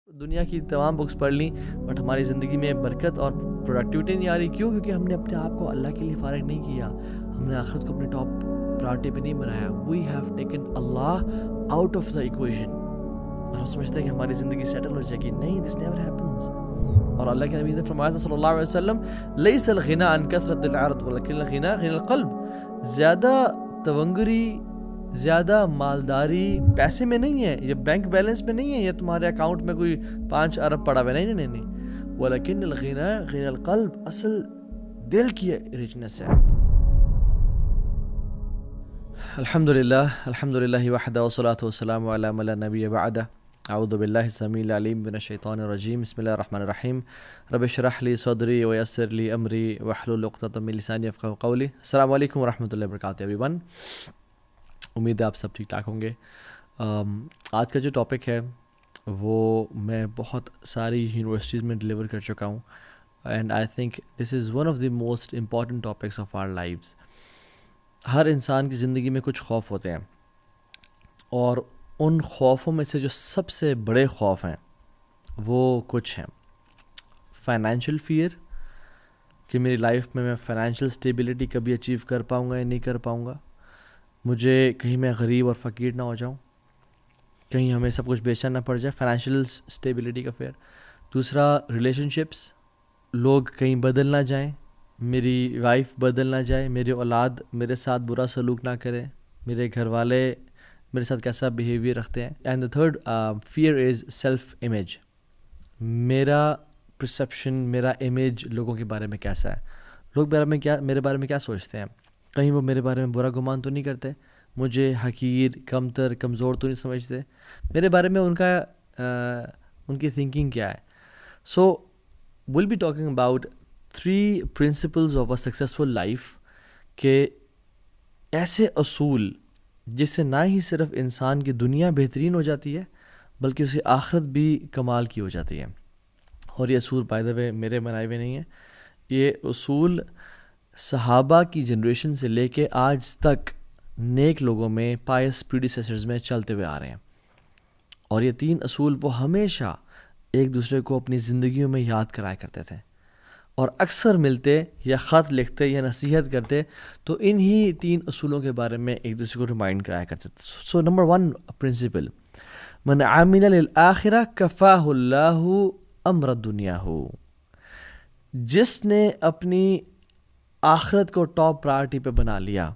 دنیا کی تمام بکس پڑھ لیں بٹ ہماری زندگی میں برکت اور پروڈکٹیوٹی نہیں آ رہی. کیوں؟ کیونکہ ہم نے اپنے آپ کو اللہ کے لیے فارغ نہیں کیا, ہم نے آخرت کو اپنے ٹاپ پرائورٹی پہ نہیں بنایا. We have taken Allah out of the equation اور ہم سمجھتے ہیں کہ ہماری زندگی سیٹل ہو جائے گی. نہیں, دس نیور ہیپنس. اور اللہ کے نبی نے فرمایا صلی اللہ علیہ وسلم لیس الغنى عن کثرت العرض ولکن الغنى غنى القلب. زیادہ تونگری, زیادہ مالداری پیسے میں نہیں ہے, یہ بینک بیلنس میں نہیں ہے, یہ تمہارے اکاؤنٹ میں کوئی 5 ارب پڑا ہوا نہیں. ولیکن الغنى غنى القلب, اصل دل کی ریچنس ہے. الحمدللہ وحدہ والصلاة والسلام علی من لا نبی بعدہ. اعوذ باللہ السمیع العلیم من الشیطان الرجیم. بسم اللہ الرحمن الرحیم. رب اشرح لی صدری ویسر لی امری واحلل عقدۃ من لسانی یفقہوا قولی. السلام علیکم ورحمۃ اللہ وبرکاتہ ایوری ون. امید ہے آپ سب ٹھیک ٹھاک ہوں گے. آج کا جو ٹاپک ہے وہ میں بہت ساری یونیورسٹیز میں ڈلیور کر چکا ہوں, and I think this is one of the most important topics of our lives. ہر انسان کی زندگی میں کچھ خوف ہوتے ہیں, اور ان خوفوں میں سے جو سب سے بڑے خوف ہیں وہ کچھ ہیں. فائنینشیل فیئر, کہ میری لائف میں فائنینشیل اسٹیبلٹی کبھی اچیو کر پاؤں گا یا نہیں کر پاؤں گا. مجھے کہیں میں غریب اور فقیر نہ ہو جاؤں, کہیں ہمیں سب کچھ بیچنا نہ پڑ جائے. فائنینشیل اسٹیبلٹی کا فیئر. دوسرا ریلیشن شپس, لوگ کہیں بدل نہ جائیں, میری وائف بدل نہ جائے, میری اولاد میرے ساتھ برا سلوک نہ کرے, میرے گھر والے میرے ساتھ کیسا بیہیویئر رکھتے ہیں. And the third fear is self image. میرا پرسیپشن, میرا امیج لوگوں کے بارے میں کیسا ہے, لوگ میرے بارے میں کیا سوچتے ہیں, کہیں وہ میرے بارے میں برا گمان تو نہیں کرتے, مجھے حقیر, کمتر, کمزور تو نہیں سمجھتے, میرے بارے میں ان کی تھنکنگ کیا ہے. So will be talking about 3 principles of a successful life, کہ ایسے اصول جس سے نہ ہی صرف انسان کی دنیا بہترین ہو جاتی ہے بلکہ اسے آخرت بھی کمال کی ہو جاتی ہے. اور یہ اصول بائی دا وے میرے بنائے ہوئے نہیں ہیں, یہ اصول صحابہ کی جنریشن سے لے کے آج تک نیک لوگوں میں, پائس پریڈیسیسرز میں چلتے ہوئے آ رہے ہیں. اور یہ 3 اصول وہ ہمیشہ ایک دوسرے کو اپنی زندگیوں میں یاد کرایا کرتے تھے, اور اکثر ملتے یا خط لکھتے یا نصیحت کرتے تو انہی 3 اصولوں کے بارے میں ایک دوسرے کو ریمائنڈ کرایا کرتے تھے. سو نمبر 1 پرنسپل, من عمل للآخرہ کفاہ اللہ امر دنیا ہو. جس نے اپنی آخرت کو ٹاپ پرائرٹی پہ بنا لیا,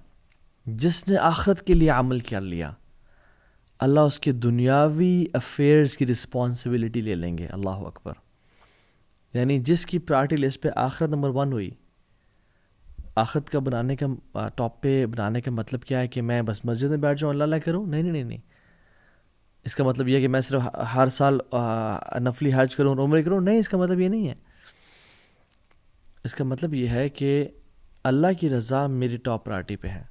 جس نے آخرت کے لیے عمل کر لیا, اللہ اس کے دنیاوی افیئرز کی رسپانسبلٹی لے لیں گے. اللہ اکبر. یعنی جس کی پرائرٹی لسٹ پہ آخرت نمبر 1 ہوئی, آخرت کا بنانے کا ٹاپ پہ بنانے کا مطلب کیا ہے کہ میں بس مسجد میں بیٹھ جاؤں اللہ کروں؟ نہیں. اس کا مطلب یہ ہے کہ میں صرف ہر سال نفلی حج کروں, عمرہ کروں؟ نہیں, اس کا مطلب یہ نہیں ہے. اس کا مطلب یہ ہے کہ اللہ کی رضا میری ٹاپ پرائرٹی پہ ہے,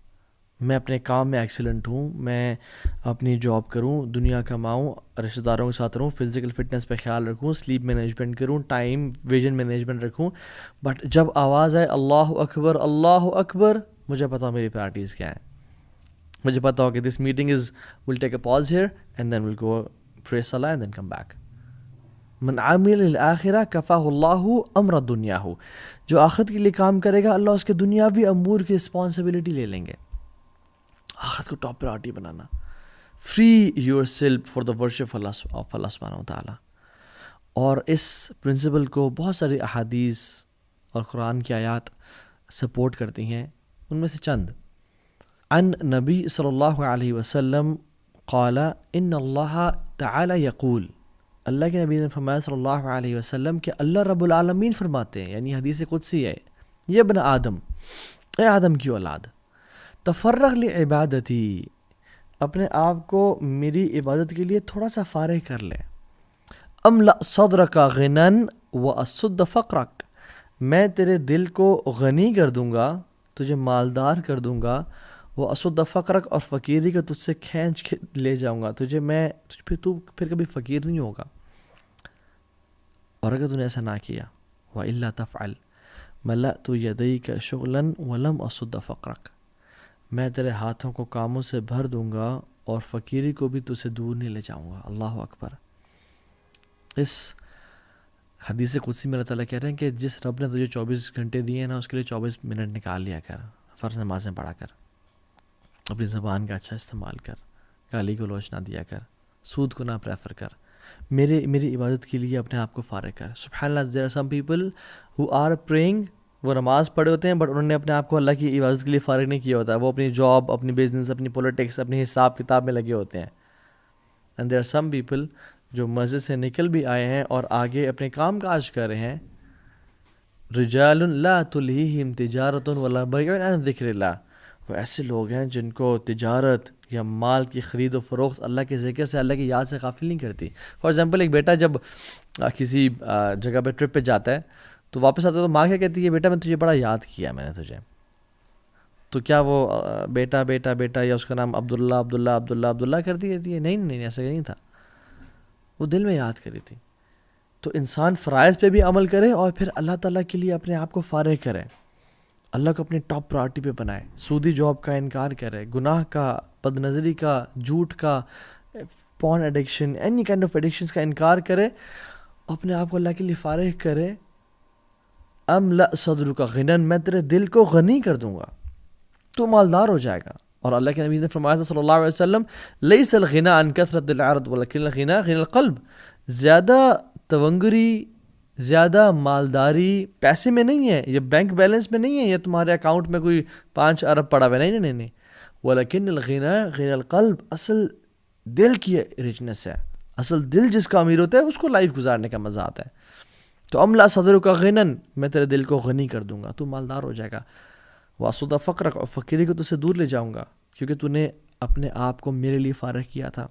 میں اپنے کام میں ایکسیلنٹ ہوں, میں اپنی جاب کروں, دنیا کماؤں, رشتہ داروں کے ساتھ رہوں, فزیکل فٹنس پہ خیال رکھوں, سلیپ مینجمنٹ کروں, ٹائم ویژن مینجمنٹ رکھوں. بٹ جب آواز آئے اللہ اکبر, مجھے پتا میری پرائرٹیز کیا ہیں. مجھے پتا ہو کہ this meeting will take a pause here and then will go pray صلاۃ اینڈ دین کم بیک. من عامل للآخرہ کفاہ اللہ امر دنیا ہو. جو آخرت کے لیے کام کرے گا اللہ اس کے دنیاوی امور کی رسپانسبلٹی لے لیں گے. آخرت کو ٹاپ پرائرٹی بنانا, free yourself for the worship of اللہ سبحانہ و تعالیٰ. اور اس پرنسپل کو بہت ساری احادیث اور قرآن کی آیات سپورٹ کرتی ہیں. ان میں سے چند. عن نبی صلی اللہ علیہ وسلم قال ان اللہ تعالی یقول. اللہ کے نبی نے فرمایا صلی اللہ علیہ وسلم کہ اللہ رب العالمین فرماتے ہیں, یعنی حدیث قدسی ہے, یہ ابن آدم, اے آدم کی اولاد, تفرغ لعبادتی, اپنے آپ کو میری عبادت کے لیے تھوڑا سا فارغ کر لے. املأ صدرک غنن واسد فقرک, میں تیرے دل کو غنی کر دوں گا, تجھے مالدار کر دوں گا. واسد فقرک, اور فقیری کا تجھ سے کھینچ کے لے جاؤں گا, تو پھر کبھی فقیر نہیں ہوگا. اور اگر تو نے ایسا نہ کیا, وَإِلَّا تَفْعَلْ مَلَأْتُ يَدَيْكَ شُغْلًا وَلَمْ أَصُدَّ فَقْرَكَ, میں تیرے ہاتھوں کو کاموں سے بھر دوں گا اور فقیری کو بھی تجھ سے دور نہیں لے جاؤں گا. اللہ اکبر. اس حدیث قدسی میں اللہ تعالیٰ کہہ رہے ہیں کہ جس رب نے تجھے 24 گھنٹے دیے ہیں نا، اس کے لیے 24 منٹ نکال لیا کر، فرض نمازیں پڑھا کر، اپنی زبان کا اچھا استعمال کر، گالی گلوچ نہ دیا کر، سود کو نہ پریفر کر، میری عبادت کے لیے اپنے آپ کو فارغ کر. سبحان اللہ. there are some people who are praying، وہ نماز پڑھے ہوتے ہیں بٹ انہوں نے اپنے آپ کو اللہ کی عبادت کے لیے فارغ نہیں کیا ہوتا، وہ اپنی جاب، اپنی بزنس، اپنی پولیٹکس، اپنی حساب کتاب میں لگے ہوتے ہیں. And there are some people جو مسجد سے نکل بھی آئے ہیں اور آگے اپنے کام کاج کر رہے ہیں. رجال لا تلہیہم تجارت ولا بیع عن ذکر اللہ، وہ ایسے لوگ ہیں جن کو تجارت یا مال کی خرید و فروخت اللہ کے ذکر سے، اللہ کی یاد سے غافل نہیں کرتی. فار ایگزامپل ایک بیٹا جب کسی جگہ پہ ٹرپ پہ جاتا ہے تو واپس آتا ہے تو ماں کیا کہتی ہے، بیٹا میں تجھے بڑا یاد کیا میں نے تجھے. تو کیا وہ بیٹا بیٹا بیٹا یا اس کا نام عبداللہ عبداللہ عبداللہ عبداللہ کرتی رہتی ہے؟ نہیں، ایسا نہیں تھا، وہ دل میں یاد کری تھی. تو انسان فرائض پہ بھی عمل کرے اور پھر اللہ تعالیٰ کے لیے اپنے آپ کو فارغ کرے، اللہ کو اپنی ٹاپ پرائرٹی پہ بنائے، سودی جاب کا انکار کرے، گناہ کا، بد نظری کا، جھوٹ کا، porn addiction, any kind of addictions کا انکار کرے، اپنے آپ کو اللہ کے لیے فارغ کرے. املأ صدرک غنی، میں تیرے دل کو غنی کر دوں گا، تو مالدار ہو جائے گا. اور اللہ کے نبی نے فرمایا تھا صلی اللہ علیہ وسلم، لیس الغنی عن کثرت العرض ولکن الغنی غنی القلب، زیادہ تونگری، زیادہ مالداری پیسے میں نہیں ہے، یہ بینک بیلنس میں نہیں ہے، یہ تمہارے اکاؤنٹ میں کوئی 5 ارب پڑا ہوا ہے، نہیں. ولیکن الغنی غنی القلب، اصل دل کی رچنس ہے، اصل دل جس کا امیر ہوتا ہے اس کو لائف گزارنے کا مزہ آتا ہے. تو املا صدرک غنی، میں تیرے دل کو غنی کر دوں گا، تو مالدار ہو جائے گا. واسود فقرک، اور فقیری کو تو سے دور لے جاؤں گا، کیونکہ تو نے اپنے آپ کو میرے لیے فارغ کیا تھا،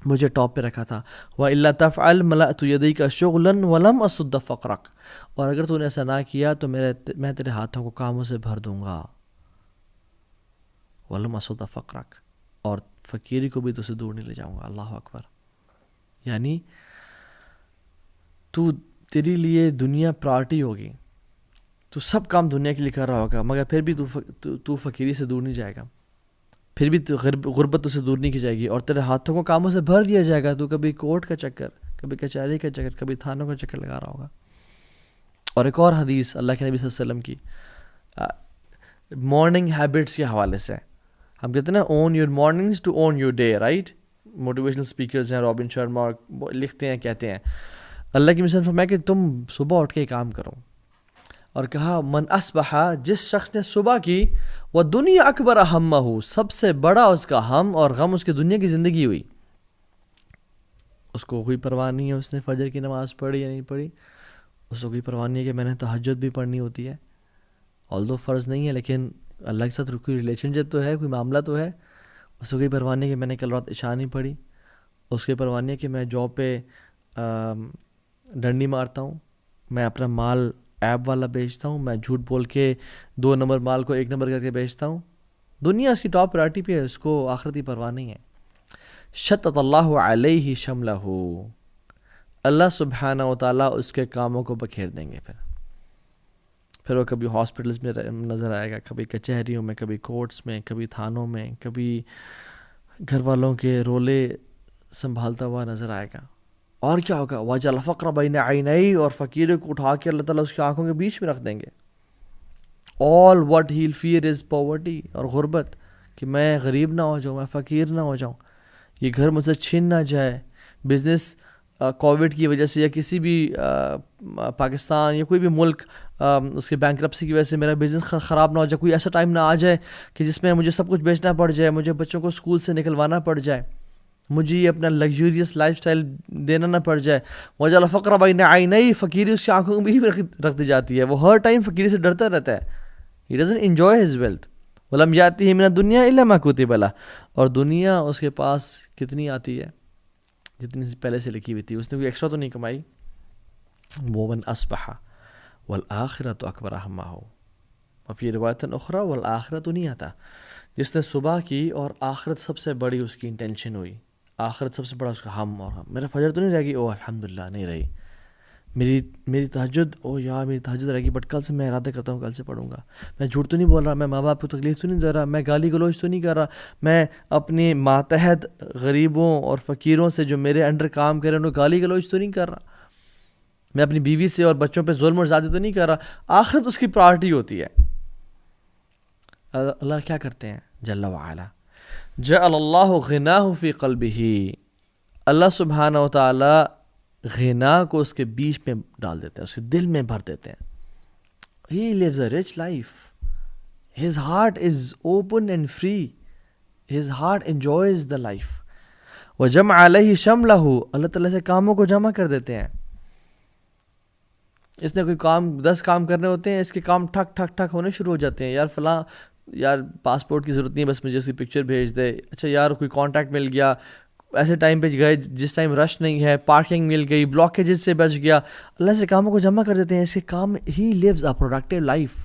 مجھے ٹاپ پہ رکھا تھا. وَإِلَّا تَفْعَلْ مَلَأْتُ يَدَيْكَ شُغْلًا وَلَمْ أَصُدَّ فَقْرَكَ، اور اگر تو نے ایسا نہ کیا تو میں تیرے ہاتھوں کو کاموں سے بھر دوں گا. وَلَمْ أَصُدَّ فَقْرَكَ، اور فقیری کو بھی تو سے دور نہیں لے جاؤں گا. اللہ اکبر. یعنی تیری لیے دنیا پرائرٹی ہوگی، تو سب کام دنیا کے لیے کر رہا ہوگا، مگر پھر بھی تو فقیری سے دور نہیں جائے گا، پھر بھی غربت تو سے دور نہیں کی جائے گی، اور تیرے ہاتھوں کو کاموں سے بھر دیا جائے گا. تو کبھی کورٹ کا چکر، کبھی کچہری کا چکر، کبھی تھانوں کا چکر لگا رہا ہوگا. اور ایک اور حدیث اللہ کے نبی صلی اللہ علیہ وسلم کی مارننگ ہیبٹس کے حوالے سے، ہم کہتے ہیں نا own your mornings to own your day, right? Motivational speakers ہیں، رابن شرما لکھتے ہیں، کہتے ہیں اللہ کی مثال فرمایا کہ تم صبح اٹھ کے کام کرو، اور کہا من اصبح، جس شخص نے صبح کی، وہ دنیا اکبر ہمہ، سب سے بڑا اس کا ہم اور غم اس کی دنیا کی زندگی ہوئی، اس کو کوئی پرواہ نہیں ہے اس نے فجر کی نماز پڑھی یا نہیں پڑھی، اس کو کوئی پرواہ نہیں ہے کہ میں نے تہجد بھی پڑھنی ہوتی ہے، although فرض نہیں ہے لیکن اللہ کے ساتھ کوئی ریلیشن شپ تو ہے، کوئی معاملہ تو ہے. اس کو کوئی پرواہ نہیں کہ میں نے کل رات عشاء نہیں پڑھی، اس کی پرواہ نہیں کہ میں جاب پہ ڈنڈی مارتا ہوں، میں اپنا مال ایپ والا بیچتا ہوں، میں جھوٹ بول کے 2 نمبر مال کو 1 نمبر کر کے بیچتا ہوں. دنیا اس کی ٹاپ پرائرٹی پہ ہے، اس کو آخرتی پرواہ نہیں ہے. شتت اللہ علیہ شملہ، اللہ سبحانہ و تعالیٰ اس کے کاموں کو بکھیر دیں گے. پھر وہ کبھی ہاسپٹلز میں نظر آئے گا، کبھی کچہریوں میں، کبھی کورٹس میں، کبھی تھانوں میں، کبھی گھر والوں کے رولے سنبھالتا ہوا نظر آئے گا. اور کیا ہوگا؟ وَجَعَلَ الْفَقْرَ بَيْنَ عَيْنَيْهِ، اور فقیر کو اٹھا کے اللہ تعالیٰ اس کی آنکھوں کے بیچ میں رکھ دیں گے. all what he'll fear is poverty، اور غربت، کہ میں غریب نہ ہو جاؤں، میں فقیر نہ ہو جاؤں، یہ گھر مجھ سے چھین نہ جائے. بزنس کووڈ کی وجہ سے یا کسی بھی پاکستان یا کوئی بھی ملک اس کے بینکرپسی کی وجہ سے میرا بزنس خراب نہ ہو جائے، کوئی ایسا ٹائم نہ آ جائے کہ جس میں مجھے سب کچھ بیچنا پڑ جائے، مجھے بچوں کو اسکول سے نکلوانا پڑ جائے، مجھے یہ اپنا لگژریس لائف سٹائل دینا نہ پڑ جائے. وجعل الفقر بین عینیہ، فقیری اس کی آنکھوں میں بھی رکھ دی جاتی ہے، وہ ہر ٹائم فقیری سے ڈرتا رہتا ہے. He doesn't enjoy his wealth. ولم یاتہ من الدنیا الا ما کتب لہ، اور دنیا اس کے پاس کتنی آتی ہے؟ جتنی پہلے سے لکھی ہوئی تھی، اس نے کوئی ایکسٹرا تو نہیں کمائی. ومن اصبح والآخرۃ اکبر ہمہ، وفی روایت اخری والآخرۃ نیتہ، جس نے صبح کی اور آخرت سب سے بڑی اس کی انٹینشن ہوئی، آخرت سب سے بڑا اس کا ہم، اور میرا فجر تو نہیں رہے گی، او الحمدللہ نہیں رہی، میری تہجد، او یار میری تہجد رہے گی بٹ کل سے میں ارادہ کرتا ہوں کل سے پڑھوں گا. میں جھوٹ تو نہیں بول رہا، میں ماں باپ کو تکلیف تو نہیں دے رہا، میں گالی گلوچ تو نہیں کر رہا، میں اپنے ماتحت غریبوں اور فقیروں سے جو میرے انڈر کام کرے انہوں گالی گلوچ تو نہیں کر رہا. میں اپنی بیوی سے اور بچوں پہ ظلم اور زیادتی تو نہیں کر رہا, آخرت اس کی پرائرٹی ہوتی ہے. اللہ کیا کرتے ہیں جل وعلا, جعل اللہ غناہ فی قلبہ, اللہ سبحانہ و تعالی غنا کو اس کے بیچ میں ڈال دیتے ہیں, اس کے دل میں بھر دیتے ہیں. He lives a rich life. His heart is open and free. His heart enjoys the life. وَجَمْعَ عَلَيْهِ شَمْلَهُ, اللہ تعالیٰ سے کاموں کو جمع کر دیتے ہیں. اس نے کوئی کام 10 کام کرنے ہوتے ہیں, اس کے کام ٹھک ٹھک ٹھک ہونے شروع ہو جاتے ہیں. یار فلاں, یار پاسپورٹ کی ضرورت نہیں ہے, بس مجھے اس کی پکچر بھیج دے. اچھا یار کوئی کانٹیکٹ مل گیا, ایسے ٹائم پہ گئے جس ٹائم رش نہیں ہے, پارکنگ مل گئی, بلاکیجز سے بچ گیا. اللہ سے کاموں کو جمع کر دیتے ہیں. اس کے کام, ہی لیوز اے پروڈکٹیو لائف.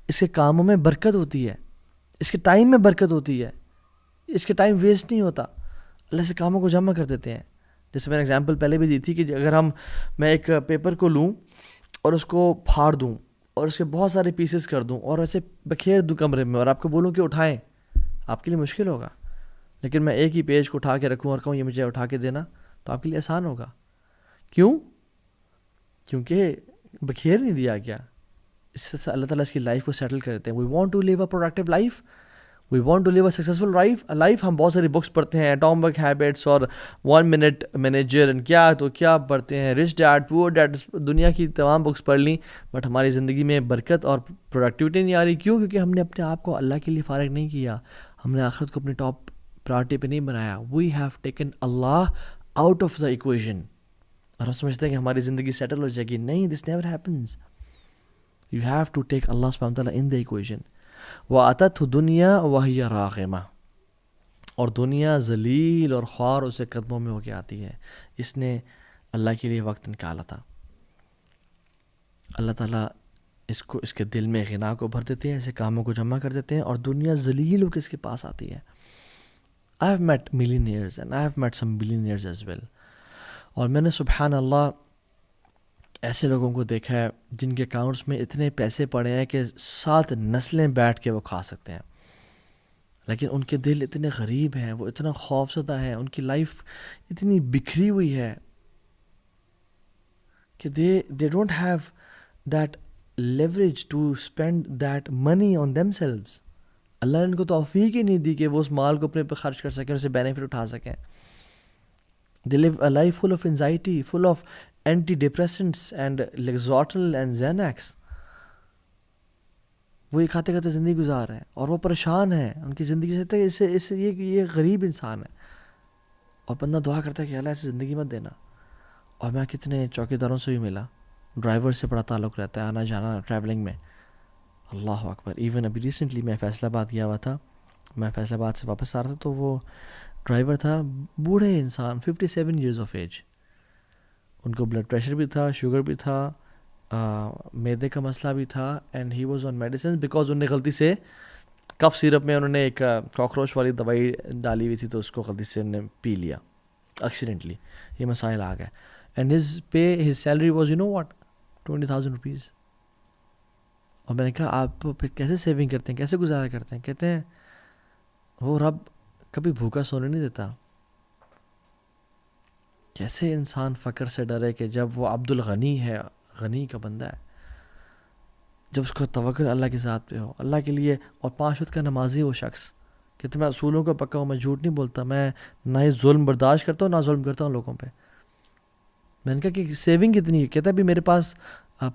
اس کے کاموں میں برکت ہوتی ہے, اس کے ٹائم میں برکت ہوتی ہے, اس کے ٹائم ویسٹ نہیں ہوتا. اللہ سے کاموں کو جمع کر دیتے ہیں. جیسے میں نے اگزامپل پہلے بھی دی تھی کہ اگر میں ایک پیپر کو لوں اور اس کو پھاڑ دوں اور اس کے بہت سارے پیسز کر دوں اور ایسے بکھیر دوں کمرے میں, اور آپ کو بولوں کہ اٹھائیں, آپ کے لیے مشکل ہوگا. لیکن میں ایک ہی پیج کو اٹھا کے رکھوں اور کہوں یہ مجھے اٹھا کے دینا, تو آپ کے لیے آسان ہوگا. کیوں؟ کیونکہ بکھیر نہیں دیا گیا. اس سے اللہ تعالیٰ اس کی لائف کو سیٹل کر دیتے ہیں. We want to live a productive life, we want to live a successful life. ہم بہت ساری بکس پڑھتے ہیں, ایٹامک ہیبٹس اور 1 منٹ مینیجر, کیا تو کیا پڑھتے ہیں, رچ ڈیڈ پور ڈیڈ, دنیا کی تمام بکس پڑھ لیں, بٹ ہماری زندگی میں برکت اور پروڈکٹیوٹی نہیں آ رہی. کیوں؟ کیونکہ ہم نے اپنے آپ کو اللہ کے لیے فارغ نہیں کیا, ہم نے آخرت کو اپنی ٹاپ پرائرٹی پہ نہیں بنایا. We have taken Allah out of the equation, اور ہم سمجھتے ہیں کہ ہماری زندگی سیٹل ہو جائے گی. نہیں, this never happens. You have to take اللہ سبحانہ تعالیٰ ان دا ایکویژن. وَأَتَتْهُ دُنْيَا وَهِيَ رَاغِمَةٌ, اور دنیا ذلیل اور خوار اسے قدموں میں ہو کے آتی ہے. اس نے اللہ کے لیے وقت نکالا تھا. اللہ تعالیٰ اس کے دل میں غنا کو بھر دیتے ہیں, ایسے کاموں کو جمع کر دیتے ہیں, اور دنیا ذلیل ہو کے اس کے پاس آتی ہے. I have met millionaires and I have met some billionaires as well. اور میں نے سبحان اللہ ایسے لوگوں کو دیکھا ہے جن کے اکاؤنٹس میں اتنے پیسے پڑے ہیں کہ 7 نسلیں بیٹھ کے وہ کھا سکتے ہیں, لیکن ان کے دل اتنے غریب ہیں, وہ اتنا خوف زدہ ہیں, ان کی لائف اتنی بکھری ہوئی ہے کہ they don't have that leverage to spend that money on themselves. اللہ نے ان کو توفیق ہی نہیں دی کہ وہ اس مال کو اپنے پہ خرچ کر سکیں, اسے بینیفٹ اٹھا سکیں. They live a life full of anxiety, full of antidepressants and Lexotil and Xanax. وہ یہ کھاتے کھاتے زندگی گزار رہے ہیں اور وہ پریشان ہیں ان کی زندگی سے. یہ غریب انسان ہے, اور بندہ دعا کرتا ہے کہ اللہ ایسی زندگی مت دینا. اور میں کتنے چوکیداروں سے بھی ملا, ڈرائیور سے بڑا تعلق رہتا ہے, آنا جانا ٹریولنگ میں. اللہ اکبر. ایون ابھی ریسنٹلی میں فیصل آباد گیا ہوا تھا, میں فیصل آباد سے واپس آ رہا تھا, تو وہ ڈرائیور تھا بوڑھے انسان, 57 ایئرز آف ایج. ان کو بلڈ پریشر بھی تھا, شوگر بھی تھا, میدے کا مسئلہ بھی تھا, and he was on medicine because انہوں نے غلطی سے کف سیرپ میں انہوں نے ایک کاکروچ والی دوائی ڈالی ہوئی تھی, تو اس کو غلطی سے انہوں نے پی لیا ایکسیڈنٹلی. یہ مسائل آ گئے. And his salary was what 20,000 rupees. اور میں نے کہا آپ پھر کیسے سیونگ کرتے ہیں, کیسے گزارا کرتے ہیں؟ کہتے ہیں وہ رب کبھی بھوکا سونے نہیں دیتا. کیسے انسان فقر سے ڈرے کہ جب وہ عبد الغنی ہے, غنی کا بندہ ہے, جب اس کو توکل اللہ کے ذات پہ ہو, اللہ کے لیے, اور 5 وقت کا نمازی وہ شخص. کہتے میں اصولوں کا پکا ہوں, میں جھوٹ نہیں بولتا, میں نہ ہی ظلم برداشت کرتا ہوں نہ ظلم کرتا ہوں لوگوں پہ. میں نے کہا کہ سیونگ کتنی ہے؟ کہتا بھی میرے پاس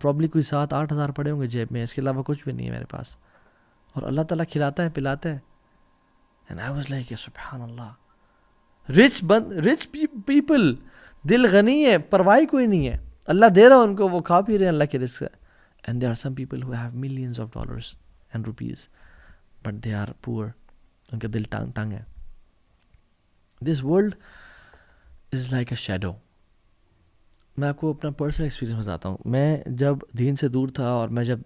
پرابلی کوئی 7-8 ہزار پڑے ہوں گے جیب میں, اس کے علاوہ کچھ بھی نہیں ہے میرے پاس, اور اللہ تعالیٰ کھلاتا ہے پلاتا ہے. And I was like, سبحان اللہ, rich people, دل غنی ہے, پرواہ کوئی نہیں ہے, اللہ دے رہا ان کو, وہ کھا پی رہے ہیں اللہ کے رزق سے. And there are some people who have millions of dollars and rupees, but they are poor. ان کا دل تنگ ہے. This world is like a shadow. میں آپ کو اپنا پرسنل ایکسپیرینس بتاتا ہوں. میں جب دین سے دور تھا, اور میں جب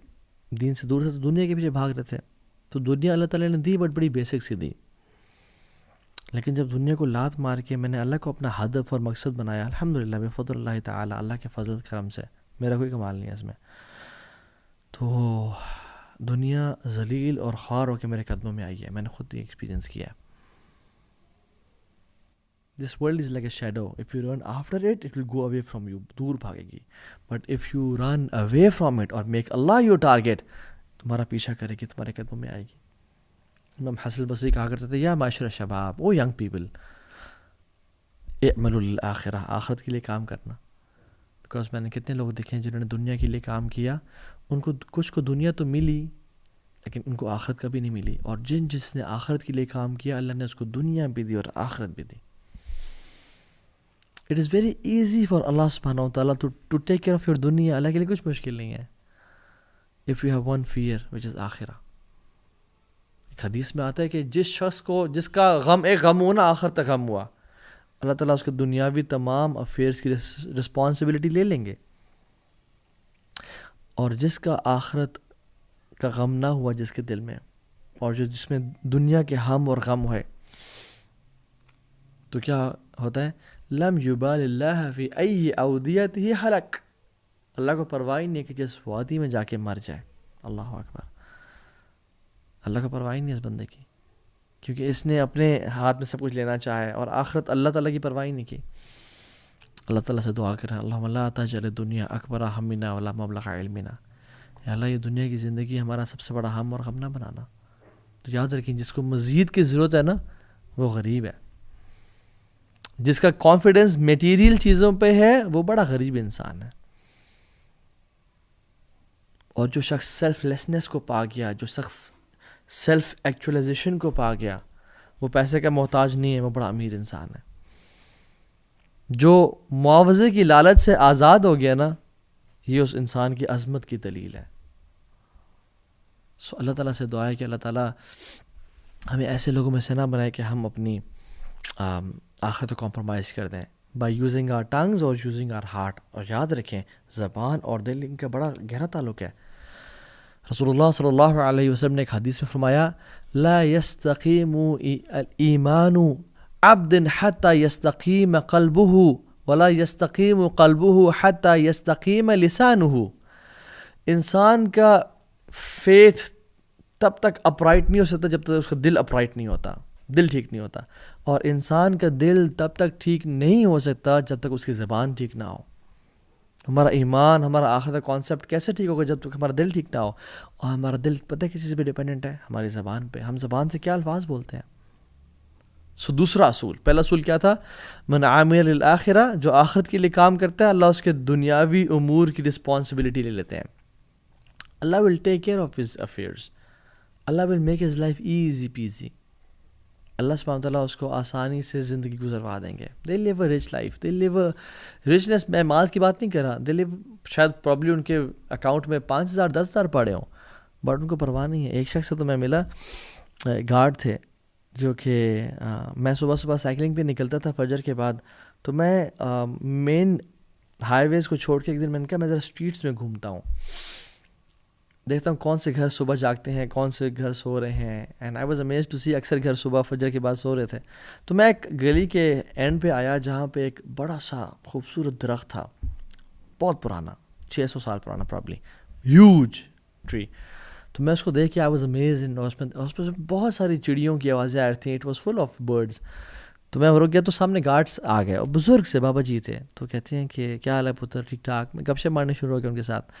دین سے دور تھا تو دنیا کے پیچھے بھاگ رہے تھے, تو دنیا اللہ تعالیٰ نے دی بٹ بڑی بیسک سی دی. لیکن جب دنیا کو لات مار کے میں نے اللہ کو اپنا ہدف اور مقصد بنایا, الحمدللہ بفضل اللہ تعالیٰ, اللہ کے فضل کرم سے, میرا کوئی کمال نہیں ہے اس میں, تو دنیا ذلیل اور خوار ہو کے میرے قدموں میں آئی ہے. میں نے خود یہ ایکسپیرینس کیا ہے. This world is like a shadow. If you run after it, it will go away from you. دور بھاگے گی. But if you run away from it or make Allah your target, تمہارا پیچھا کرے گی, تمہارے قدموں میں آئے گی. امام حسن البصری کہا کرتے تھے, یا معاشر شباب, او ینگ پیپل, اعملوا للآخرہ, آخرت کے لیے کام کرنا. بیکاز میں نے کتنے لوگ دیکھے ہیں جنہوں نے دنیا کے لیے کام کیا, ان کو کچھ کو دنیا تو ملی لیکن ان کو آخرت کبھی نہیں ملی. اور جس نے آخرت کے لیے کام کیا, اللہ نے اس کو دنیا بھی دی اور آخرت بھی دی. It is very easy for Allah subhanahu wa ta'ala to take care of your dunya. اللہ کے لیے کچھ مشکل نہیں ہے. If you have one fear which is آخرہ. ایک حدیث میں آتا ہے کہ جس شخص کو, جس کا غم ایک غم ہوا نا, آخرت تک غم ہوا, اللہ تعالیٰ اس کے دنیاوی تمام افیئرس کی رسپانسبلٹی لے لیں گے. اور جس کا آخرت کا غم نہ ہوا جس کے دل میں, اور جس میں دنیا کے ہم اور غم ہے, تو کیا ہوتا ہے, لم یبال اللہ فی ای اودیتہ حلق, اللہ کو پرواہ نہیں ہے کہ جس وادی میں جا کے مر جائے. اللہ اکبر. اللہ کو پرواہ نہیں ہے اس بندے کی, کیونکہ اس نے اپنے ہاتھ میں سب کچھ لینا چاہے اور آخرت اللہ تعالیٰ کی پرواہ نہیں کی. اللہ تعالیٰ سے دعا کریں, اللہم لا تجعل دنیا اکبر ہمنا ولا مبلغ علمنا. یا اللہ, یہ دنیا کی زندگی ہمارا سب سے بڑا ہم اور غم نہ بنانا. تو یاد رکھیں, جس کو مزید کی ضرورت ہے نا, وہ غریب ہے. جس کا کانفیڈنس میٹیریل چیزوں پہ ہے, وہ بڑا غریب انسان ہے. اور جو شخص سیلف لیسنس کو پا گیا, جو شخص سیلف ایکچولائزیشن کو پا گیا, وہ پیسے کا محتاج نہیں ہے, وہ بڑا امیر انسان ہے. جو معاوضے کی لالچ سے آزاد ہو گیا نا, یہ اس انسان کی عظمت کی دلیل ہے. سو اللہ تعالیٰ سے دعا ہے کہ اللہ تعالیٰ ہمیں ایسے لوگوں میں سے نہ بنائے کہ ہم اپنی آخرت کو کمپرومائز کر دیں بائی یوزنگ آر ٹنگز اور یوزنگ آر ہارٹ. اور یاد رکھیں, زبان اور دل ان کا بڑا گہرا تعلق ہے. رسول اللہ صلی اللہ علیہ وسلم نے ایک حدیث میں فرمایا, لا یستقیم ایمان عبد حتی یستقیم قلبہ ولا یستقیم قلبہ حتی یستقیم لسانہ. انسان کا فیتھ تب تک اپرائٹ نہیں ہو سکتا جب تک اس کا دل اپرائٹ نہیں ہوتا, دل ٹھیک نہیں ہوتا. اور انسان کا دل تب تک ٹھیک نہیں ہو سکتا جب تک اس کی زبان ٹھیک نہ ہو. ہمارا ایمان, ہمارا آخرت کا کانسیپٹ کیسے ٹھیک ہوگا جب تک ہمارا دل ٹھیک نہ ہو. اور ہمارا دل پتہ ہے کس چیز پہ ڈیپینڈنٹ ہے, ہماری زبان پہ. ہم زبان سے کیا الفاظ بولتے ہیں. سو دوسرا اصول, پہلا اصول کیا تھا, من عامل للآخرہ, جو آخرت کے لیے کام کرتا ہے, اللہ اس کے دنیاوی امور کی رسپانسبلٹی لے لیتے ہیں. اللہ will take care of his affairs, اللہ will make his life easy peasy. اللہ سبحانہ وتعالیٰ اس کو آسانی سے زندگی گزروا دیں گے. They live a rich life, they live a richness. میں مال کی بات نہیں کر رہا, دے لیو, شاید پرابلی ان کے اکاؤنٹ میں 5,000 10,000 پڑے ہوں, بٹ ان کو پرواہ نہیں ہے. ایک شخص سے تو میں ملا, گارڈ تھے, جو کہ میں صبح سائیکلنگ پہ نکلتا تھا فجر کے بعد, تو میں مین ہائی ویز کو چھوڑ کے ایک دن میں نے کہا میں ذرا اسٹریٹس میں گھومتا ہوں, دیکھتا ہوں کون سے گھر صبح جاگتے ہیں, کون سے گھر سو رہے ہیں. And I was amazed to see, اکثر گھر صبح فجر کے بعد سو رہے تھے. تو میں ایک گلی کے اینڈ پہ آیا جہاں پہ ایک بڑا سا خوبصورت درخت تھا, بہت پرانا, 600 سال پرانا پرابلی, ہیوج ٹری. تو میں اس کو دیکھ کے آئی واز امیزڈ. اس پہ بہت ساری چڑیوں کی آوازیں آ رہی تھیں, it was full of birds. تو میں رک گیا, تو سامنے گارڈس آ گئے, اور بزرگ سے بابا جی تھے. تو کہتے ہیں کہ کیا حال ہے پتر, ٹھیک ٹھاک. میں گپ شپ مارنے شروع ہو گیا ان کے ساتھ.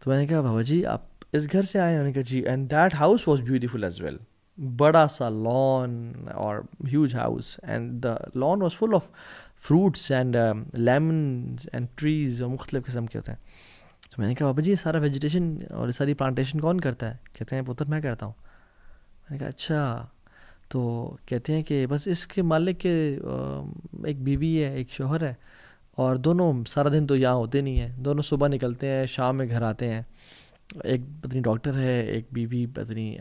تو میں نے کہا بابا جی آپ اس گھر سے آئے ہیں؟ انہوں نے کہا جی. And that house was beautiful as well, بڑا سا لان اور huge house, and the lawn was full of fruits and lemons and trees, اور مختلف قسم کے ہوتے ہیں. تو میں نے کہا بابا جی یہ سارا ویجیٹیشن اور یہ ساری پلانٹیشن کون کرتا ہے؟ کہتے ہیں پتر میں کرتا ہوں. میں نے کہا اچھا. تو کہتے ہیں کہ بس اس کے مالک کے ایک بیوی ہے, ایک شوہر ہے, اور دونوں سارا دن تو یہاں ہوتے نہیں ہیں, دونوں صبح نکلتے ہیں, شام میں گھر آتے ہیں. ایک پتنی ڈاکٹر ہے, ایک بیوی پتنی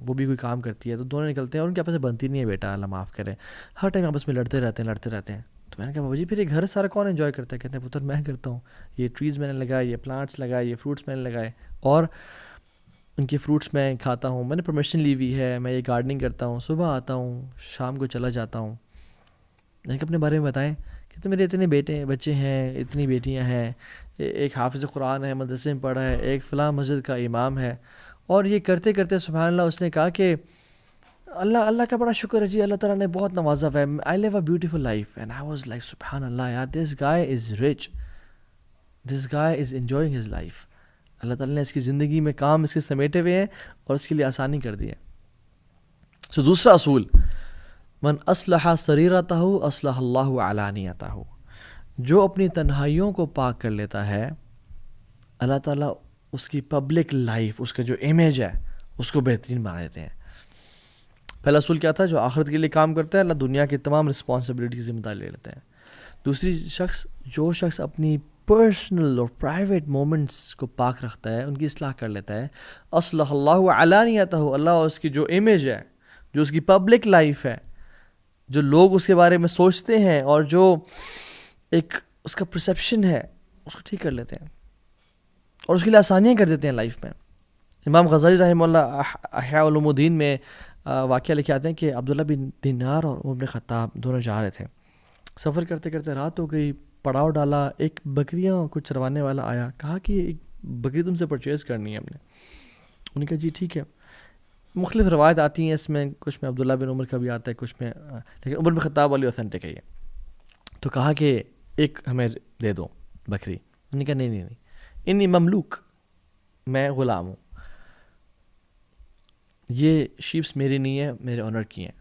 وہ بھی کوئی کام کرتی ہے, تو دونوں نکلتے ہیں, اور ان کے آپس سے بنتی نہیں ہے بیٹا, اللہ معاف کرے, ہر ٹائم آپس میں لڑتے رہتے ہیں. تو میں نے کہا بابا جی پھر یہ گھر سارا کون انجوائے کرتا ہے؟ کہتے ہیں پتر میں کرتا ہوں, یہ ٹریز میں نے لگائے, یہ پلانٹس لگائے, یہ فروٹس میں نے لگائے, اور ان کے فروٹس میں کھاتا ہوں, میں نے پرمیشن لی ہوئی ہے, میں یہ گارڈننگ کرتا ہوں, صبح آتا ہوں, شام کو چلا جاتا ہوں. میں نے کہا اپنے بارے میں بتائیں. کہ تو میرے اتنے بچے ہیں, اتنی بیٹیاں ہیں, ایک حافظ قرآن ہے, مدرسے میں پڑھا ہے, ایک فلاں مسجد کا امام ہے. اور یہ کرتے کرتے سبحان اللہ اس نے کہا کہ اللہ کا بڑا شکر ہے جی, اللہ تعالیٰ نے بہت نوازا ہے, I live a beautiful life. And I was like سبحان اللہ یار, this guy is rich, this guy is enjoying his life. اللہ تعالیٰ نے اس کی زندگی میں کام اس کے سمیٹے ہوئے ہیں اور اس کے لیے آسانی کر دی ہے. سو دوسرا اصول, من اصلح سریرتہ اصلح اللہ علانیتہ, جو اپنی تنہائیوں کو پاک کر لیتا ہے اللہ تعالیٰ اس کی پبلک لائف, اس کا جو امیج ہے اس کو بہترین بنا دیتے ہیں. پہلا اصول کیا تھا, جو آخرت کے لیے کام کرتا ہے اللہ دنیا کی تمام رسپانسبلٹی کی ذمہ داری لے لیتے ہیں. دوسری جو شخص اپنی پرسنل اور پرائیویٹ مومنٹس کو پاک رکھتا ہے, ان کی اصلاح کر لیتا ہے, اصلح اللہ علانیتہ, اللہ اس کی جو امیج ہے, جو اس کی پبلک لائف ہے, جو لوگ اس کے بارے میں سوچتے ہیں اور جو ایک اس کا پرسیپشن ہے, اس کو ٹھیک کر لیتے ہیں اور اس کے لیے آسانیاں کر دیتے ہیں لائف میں. امام غزالی رحمہ اللہ احیاء علوم الدین میں واقعہ لکھے آتے ہیں کہ عبداللہ بن دینار اور عمر بن خطاب دونوں جا رہے تھے. سفر کرتے کرتے رات ہو گئی, پڑاؤ ڈالا, ایک بکریاں کچھ چروانے والا آیا, کہا کہ ایک بکری تم سے پرچیز کرنی ہے ہم نے. انہوں نے کہا جی ٹھیک ہے. مختلف روایت آتی ہیں اس میں, کچھ میں عبداللہ بن عمر کا بھی آتا ہے, کچھ میں, لیکن عمر بن خطاب والی اوتھینٹک ہے یہ. تو کہا کہ ایک ہمیں دے دو بکری. انہوں نے کہا نہیں, انی مملوک, میں غلام ہوں, یہ شیپس میری نہیں ہے, میرے آنر کی ہیں.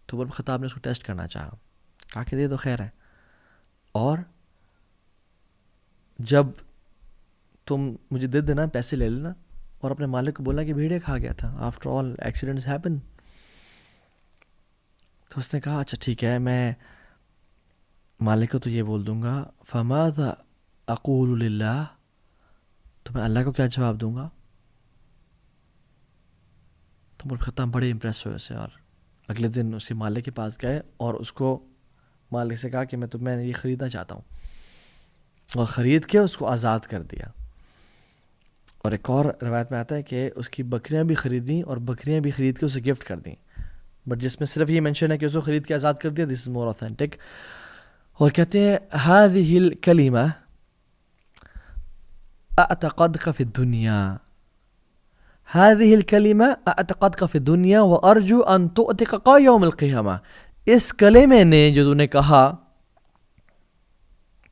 تو عمر بن خطاب نے اس کو ٹیسٹ کرنا چاہا, کہا کہ دے دو خیر ہے, اور جب تم مجھے دے دینا پیسے لے لینا, اور اپنے مالک کو بولا کہ بھیڑے کھا گیا تھا, آفٹر آل ایکسیڈنٹس ہیپن. تو اس نے کہا اچھا ٹھیک ہے, میں مالک کو تو یہ بول دوں گا, فماذا اقول للہ, تو میں اللہ کو کیا جواب دوں گا. تو عمر بن خطاب بڑے امپریس ہوئے اسے, اور اگلے دن اسی مالک کے پاس گئے اور اس کو مالک سے کہا کہ میں یہ خریدنا چاہتا ہوں, اور خرید کے اس کو آزاد کر دیا. اور ایک اور روایت میں آتا ہے کہ اس کی بکریاں بھی خریدیں اور بکریاں بھی خرید کے اسے گفٹ کر دیں, بٹ جس میں صرف یہ مینشن ہے کہ اس کو خرید کے آزاد کر دیا, دس از مور اوتھینٹک. اور کہتے ہیں هذه الكلمة اعتقدك في الدنيا, هذه الكلمة اعتقدك في الدنيا وارجو ان تؤتقك يوم القيامة. اس کلمے نے جو تو نے کہا,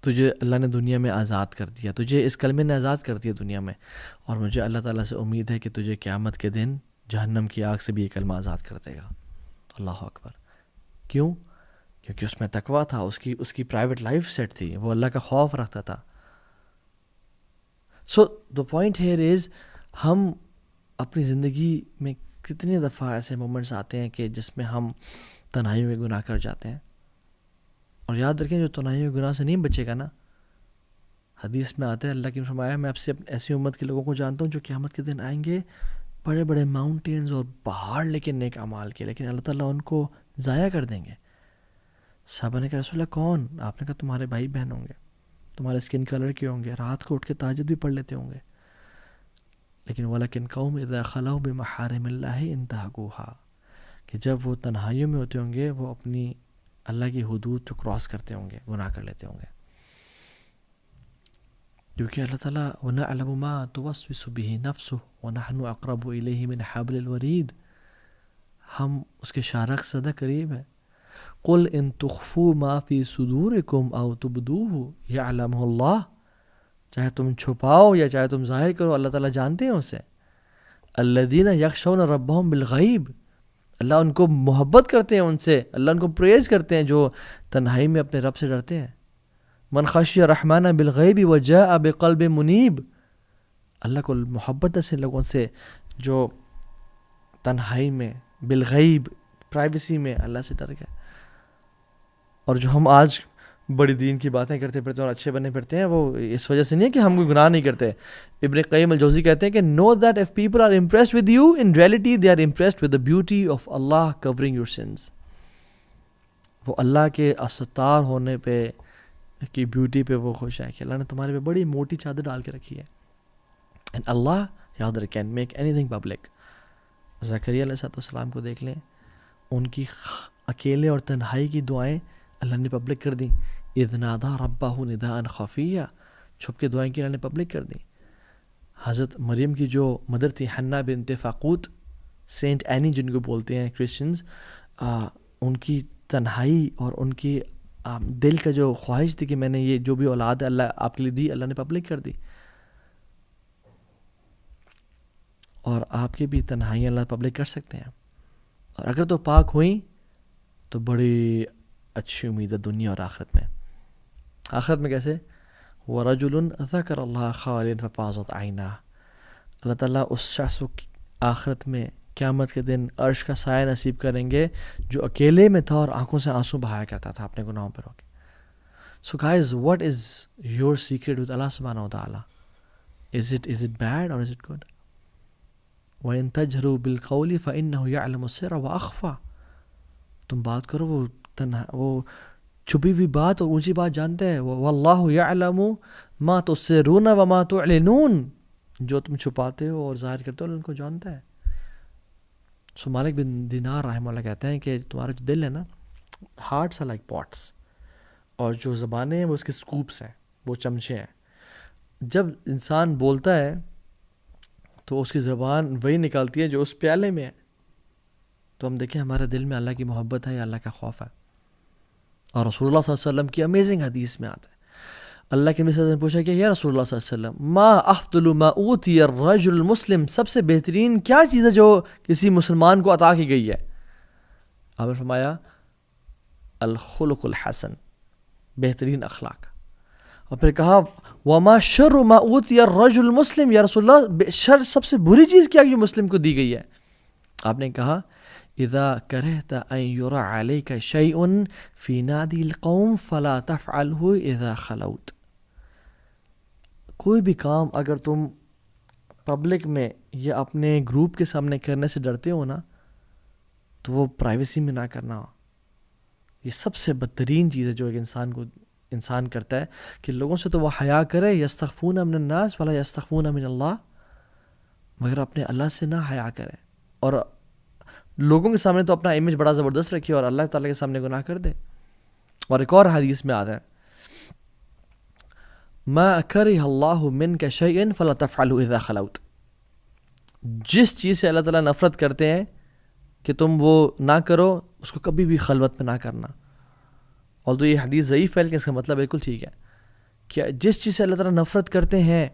تجھے اللہ نے دنیا میں آزاد کر دیا, تجھے اس کلمے نے آزاد کر دیا دنیا میں, اور مجھے اللہ تعالیٰ سے امید ہے کہ تجھے قیامت کے دن جہنم کی آگ سے بھی یہ کلمہ آزاد کر دے گا. اللہ اکبر. کیوں؟ کیونکہ اس میں تقویٰ تھا, اس کی پرائیویٹ لائف سیٹ تھی, وہ اللہ کا خوف رکھتا تھا. سو دا پوائنٹ ہیئر از, ہم اپنی زندگی میں کتنی دفعہ ایسے مومنٹس آتے ہیں کہ جس میں ہم تنہائیوں میں گناہ کر جاتے ہیں, اور یاد رکھیں جو تنہائیوں کے گناہ سے نہیں بچے گا نا, حدیث میں آتا ہے اللہ کی فرمایا میں آپ سے ایسی امت کے لوگوں کو جانتا ہوں جو قیامت کے دن آئیں گے بڑے بڑے ماؤنٹینز اور پہاڑ لیکن نیک اعمال کے, لیکن اللہ تعالیٰ ان کو ضائع کر دیں گے. صحابہ نے کہا رسول اللہ کون؟ آپ نے کہا تمہارے بھائی بہن ہوں گے, تمہارے اسکن کلر کے ہوں گے, رات کو اٹھ کے تہجد بھی پڑھ لیتے ہوں گے, لیکن وَلَكِنْ قَوْمٌ إِذَا خَلَوْا بِمَحَارِمِ اللَّهِ انْتَهَكُوهَا, کہ جب وہ تنہائیوں میں ہوتے ہوں گے وہ اپنی اللہ کی حدود کو کراس کرتے ہوں گے, گناہ کر لیتے ہوں گے. کیونکہ اللہ تعالیٰ وَنَعْلَمُ مَا تُوَسْوِسُ بِهِ نَفْسُهُ وَنَحْنُ أَقْرَبُ إِلَيْهِ مِنْ حَبْلِ الْوَرِيدِ, ہم اس کے شارخ سے زیادہ قریب ہیں. قُلْ إِن تُخْفُوا مَا فِي صُدُورِكُمْ أَوْ تُبْدُوهُ يَعْلَمُهُ اللَّهُ, چاہے تم چھپاؤ یا چاہے تم ظاہر کرو, اللہ تعالیٰ جانتے ہیں اسے. الَّذِينَ يَخْشَوْنَ رَبَّهُمْ بِالْغَيْبِ, اللہ ان کو محبت کرتے ہیں ان سے, اللہ ان کو پریز کرتے ہیں جو تنہائی میں اپنے رب سے ڈرتے ہیں. من خشی الرحمن بالغیب وجاء بقلب منیب, اللہ کو محبت ہے سے لوگوں سے جو تنہائی میں بالغیب پرائیویسی میں اللہ سے ڈر گئے. اور جو ہم آج بڑی دین کی باتیں کرتے پھرتے ہیں اور اچھے بنے پھرتے ہیں, وہ اس وجہ سے نہیں ہے کہ ہم کوئی گناہ نہیں کرتے. ابن قیم الجوزی کہتے ہیں کہ know that if people are impressed with you, in reality they are impressed with the beauty of Allah covering your sins. وہ اللہ کے استار ہونے پہ کی بیوٹی پہ وہ خوش ہے کہ اللہ نے تمہارے پہ بڑی موٹی چادر ڈال کے رکھی ہے. and Allah یاد رکھیں can make anything public. زکریا علیہ السلام کو دیکھ لیں, ان کی اکیلے اور تنہائی کی دعائیں اللہ نے پبلک کر دیں. اذ نادى ربه نداء خفیا, چھپ کے دعائیں کی اللہ نے پبلک کر دیں. حضرت مریم کی جو مدر تھی حنا بنت فاقوت, سینٹ اینی جن کو بولتے ہیں کرسچنز، ان کی تنہائی اور ان کی دل کا جو خواہش تھی کہ میں نے یہ جو بھی اولاد اللہ آپ کے لیے دی، اللہ نے پبلک کر دی، اور آپ کی بھی تنہائیاں اللہ پبلک کر سکتے ہیں، اور اگر تو پاک ہوئیں تو بڑی اچھی امید ہے دنیا اور آخرت میں۔ آخرت میں کیسے؟ وَرَجُلٌ ذَكَرَ اللَّهَ خَالِيًا فَفَاضَتْ عَيْنَاهُ، اللہ تعالیٰ اس شخص کو آخرت میں قیامت کے دن عرش کا سایہ نصیب کریں گے جو اکیلے میں تھا اور آنکھوں سے آنسو بہایا کرتا تھا اپنے گناہوں پر ہو کے۔ So guys, what is your secret with Allah subhanahu wa ta'ala? Is it bad or is it good? وَإِن تَجْهَرُوا بِالْقَوْلِ فَإِنَّهُ يَعْلَمُ السِّرَّ وَأَخْفَى، تم بات کرو، وہ چھپی ہوئی بات اور اونچی بات جانتے ہیں۔ وَاللَّهُ يَعْلَمُ مَا تُسِرُّونَ وَمَا تُعْلِنُونَ، جو تم چھپاتے ہو اور ظاہر کرتے ہو ان کو جانتا ہے۔ سو مالک بن دینار رحمہ اللہ کہتے ہیں کہ تمہارا جو دل ہے نا، ہارٹس آر لائک پاٹس، اور جو زبانیں ہیں وہ اس کے سکوپس ہیں، وہ چمچے ہیں۔ جب انسان بولتا ہے تو اس کی زبان وہی نکالتی ہے جو اس پیالے میں ہے۔ تو ہم دیکھیں ہمارے دل میں اللہ کی محبت ہے یا اللہ کا خوف ہے۔ اور رسول اللہ صلی اللہ علیہ وسلم کی امیزنگ حدیث میں آتا ہے، اللہ کے نبی صلی اللہ علیہ وسلم نے پوچھا کہ یا رسول اللہ صلی اللہ علیہ وسلم ما افضل ما اوتی الرجل المسلم، سب سے بہترین کیا چیز ہے جو کسی مسلمان کو عطا کی گئی ہے؟ آپ نے فرمایا الخلق الحسن، بہترین اخلاق۔ اور پھر کہا وما شر ما اوتی الرجل المسلم، یا رسول اللہ شر سب سے بری چیز کیا جو مسلم کو دی گئی ہے؟ آپ نے کہا اذا کرہت ان یرى علیک شیء فی نادی القوم فلا تفعلہ اذا خلوت، کوئی بھی کام اگر تم پبلک میں یا اپنے گروپ کے سامنے کرنے سے ڈرتے ہو نا، تو وہ پرائیویسی میں نہ کرنا۔ یہ سب سے بدترین چیز ہے جو ایک انسان کرتا ہے، کہ لوگوں سے تو وہ حیا کرے، یستخفون من الناس ولا یستخفون من اللہ، مگر اپنے اللہ سے نہ حیا کرے، اور لوگوں کے سامنے تو اپنا امیج بڑا زبردست رکھے اور اللہ تعالیٰ کے سامنے گناہ کر دے۔ اور ایک اور حدیث میں آتا ہے ما کرہ اللہ منک شیئا فلا تفعلہ اذا خلوت، جس چیز سے اللہ تعالیٰ نفرت کرتے ہیں کہ تم وہ نہ کرو، اس کو کبھی بھی خلوت میں نہ کرنا۔ اور تو یہ حدیث ضعیف ہے لیکن اس کا مطلب بالکل ٹھیک ہے کہ جس چیز سے اللہ تعالیٰ نفرت کرتے ہیں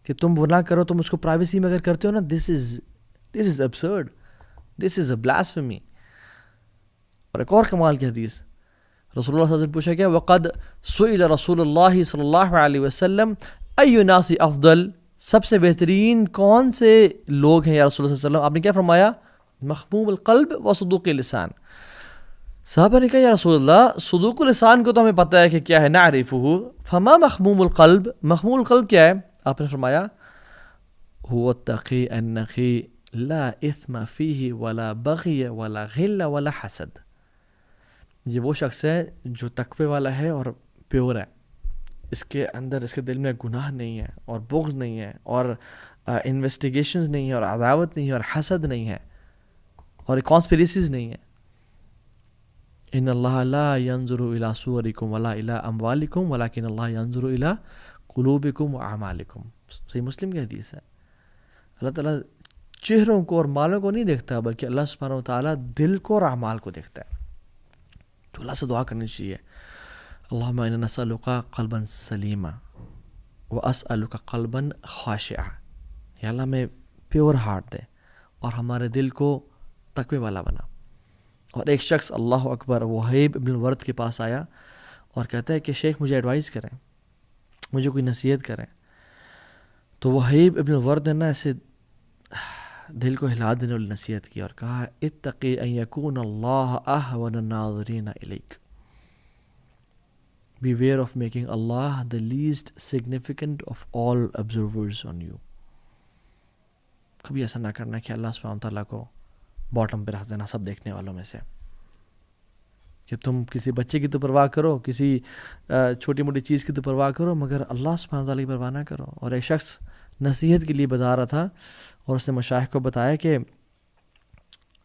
کہ تم وہ نہ کرو، تم اس کو پرائیویسی میں اگر کرتے ہو نا، this is absurd, this is a blasphemy۔ اور ایک اور کمال کی حدیث، رسول اللہ صلی اللہ علیہ وسلم پوچھا گیا وقد سئل رسول اللہ صلی اللہ علیہ وسلم ای الناس افضل، سب سے بہترین کون سے لوگ ہیں یا رسول اللہ صلی اللہ علیہ وسلم؟ آپ نے کیا فرمایا؟ مخموم القلب و صدوق اللسان۔ صحابہ نے کہا یا رسول اللہ صدوق اللسان کو تو ہمیں پتہ ہے کہ کیا ہے، نعرفہ، فما مخموم القلب، مخموم القلب کیا ہے؟ آپ نے فرمایا هو التقی النقی لا اثم فیہ ولا بغی ولا غل ولا حسد، یہ وہ شخص ہے جو تقوی والا ہے اور پیور ہے، اس کے اندر اس کے دل میں گناہ نہیں ہے اور بغض نہیں ہے اور انویسٹیگیشنز نہیں ہے اور عداوت نہیں ہے اور حسد نہیں ہے اور کانسپریسیز نہیں ہے۔ ان اللہ لا ينظر الى صورکم ولا الى اموالکم ولکن اللہ ينظر الى قلوبکم واعمالکم، صحیح مسلم کی حدیث ہے۔ اللہ تعالیٰ چہروں کو اور مالوں کو نہیں دیکھتا، بلکہ اللہ سبحانہ وتعالیٰ دل کو اور اعمال کو دیکھتا ہے۔ تو اللہ سے دعا کرنی چاہیے اللہم انا نسألک قلبا سلیما واسألک قلبا خاشعا، یا اللہ میں پیور ہارٹ دے اور ہمارے دل کو تقوی والا بنا۔ اور ایک شخص اللہ اکبر وہیب ابن الورد کے پاس آیا اور کہتا ہے کہ شیخ مجھے ایڈوائز کریں، مجھے کوئی نصیحت کریں۔ تو وہیب ابن الورد نے نا ایسے دل کو ہلا دینے والی نصیحت کی اور کہا اتقی ان یکون اللہ اہون الناظرین الیک، beware of making Allah the least significant of all observers on you۔ کبھی ایسا نہ کرنا کہ اللہ سبحانہ تعالیٰ کو باٹم پہ رکھ دینا سب دیکھنے والوں میں سے، کہ تم کسی بچے کی تو پرواہ کرو، کسی چھوٹی موٹی چیز کی تو پرواہ کرو، مگر اللہ سبحانہ تعالیٰ کی پرواہ نہ کرو۔ اور ایک شخص نصیحت کے لیے بتا رہا تھا اور اس نے مشائخ کو بتایا کہ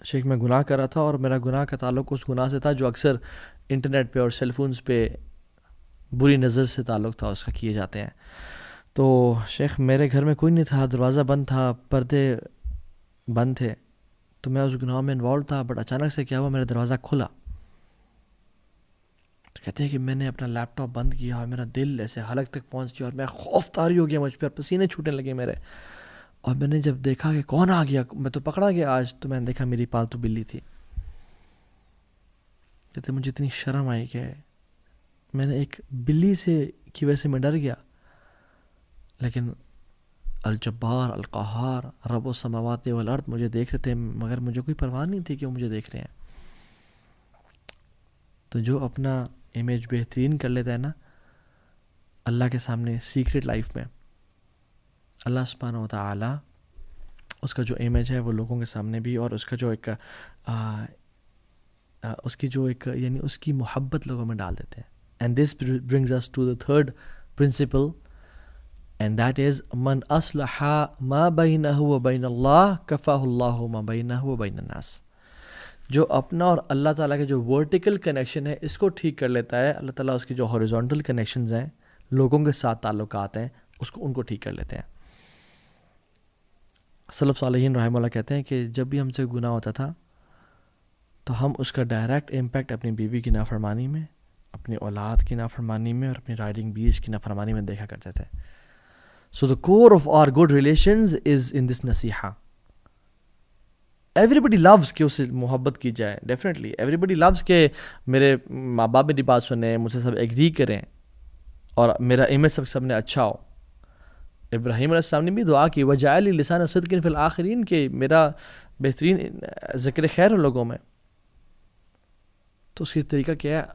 شیخ میں گناہ کر رہا تھا اور میرا گناہ کا تعلق اس گناہ سے تھا جو اکثر انٹرنیٹ پہ اور سیل فونز پہ بری نظر سے تعلق تھا اس کا کیے جاتے ہیں۔ تو شیخ میرے گھر میں کوئی نہیں تھا، دروازہ بند تھا، پردے بند تھے، تو میں اس گناہ میں انوالو تھا، بٹ اچانک سے کیا ہوا، میرا دروازہ کھلا. تو کہتے ہیں کہ میں نے اپنا لیپ ٹاپ بند کیا اور میرا دل ایسے حلق تک پہنچ گیا اور میں خوف طاری ہو گیا مجھ پر، پسینے چھوٹنے لگے میرے. اور میں نے جب دیکھا کہ کون آ گیا، میں تو پکڑا گیا آج، تو میں نے دیکھا میری پالتو بلی تھی. کہتے مجھے اتنی شرم آئی کہ میں نے ایک بلی سے کی وجہ سے میں ڈر گیا، لیکن الجبار القہار رب السماوات والارض مجھے دیکھ رہے تھے، مگر مجھے کوئی پرواہ نہیں تھی کہ وہ مجھے دیکھ رہے ہیں. تو جو اپنا امیج بہترین کر لیتا ہے نا اللہ کے سامنے سیکرٹ لائف میں، اللہ سبحانہ و تعالی اس کا جو امیج ہے وہ لوگوں کے سامنے بھی، اور اس کا جو ایک اس کی جو ایک یعنی اس کی محبت لوگوں میں ڈال دیتے ہیں. And this brings us to the third principle, and that is من اصلح ما بینہ و بین اللہ کفاہ اللہ ما بینہ و بین الناس. جو اپنا اور اللہ تعالیٰ کے جو ورٹیکل کنیکشن ہے اس کو ٹھیک کر لیتا ہے، اللہ تعالیٰ اس کی جو ہاریزونٹل کنیکشنز ہیں، لوگوں کے ساتھ تعلقات ہیں، ان کو ٹھیک کر لیتے ہیں. سلف صالحین رحمہ اللہ کہتے ہیں کہ جب بھی ہم سے گناہ ہوتا تھا تو ہم اس کا ڈائریکٹ امپیکٹ اپنی بیوی کی نافرمانی میں، اپنی اولاد کی نافرمانی میں، اور اپنی رائڈنگ بیس کی نافرمانی میں دیکھا کرتے تھے. So the core of our good relations is in this نصیحہ. ایوری بڈی لوز کہ اس سے محبت کی جائے، ڈیفینیٹلی ایوری بڈی لوز کہ میرے ماں باپ میری بات سنیں، مجھ سے سب ایگری کریں، اور میرا امیج سب نے اچھا ہو. ابراہیم علیہ السلام نے بھی دعا کی وجعل لی لسان صدق فی الآخرین، کہ میرا بہترین ذکر خیر ہو لوگوں میں. تو اس کی طریقہ کیا ہے؟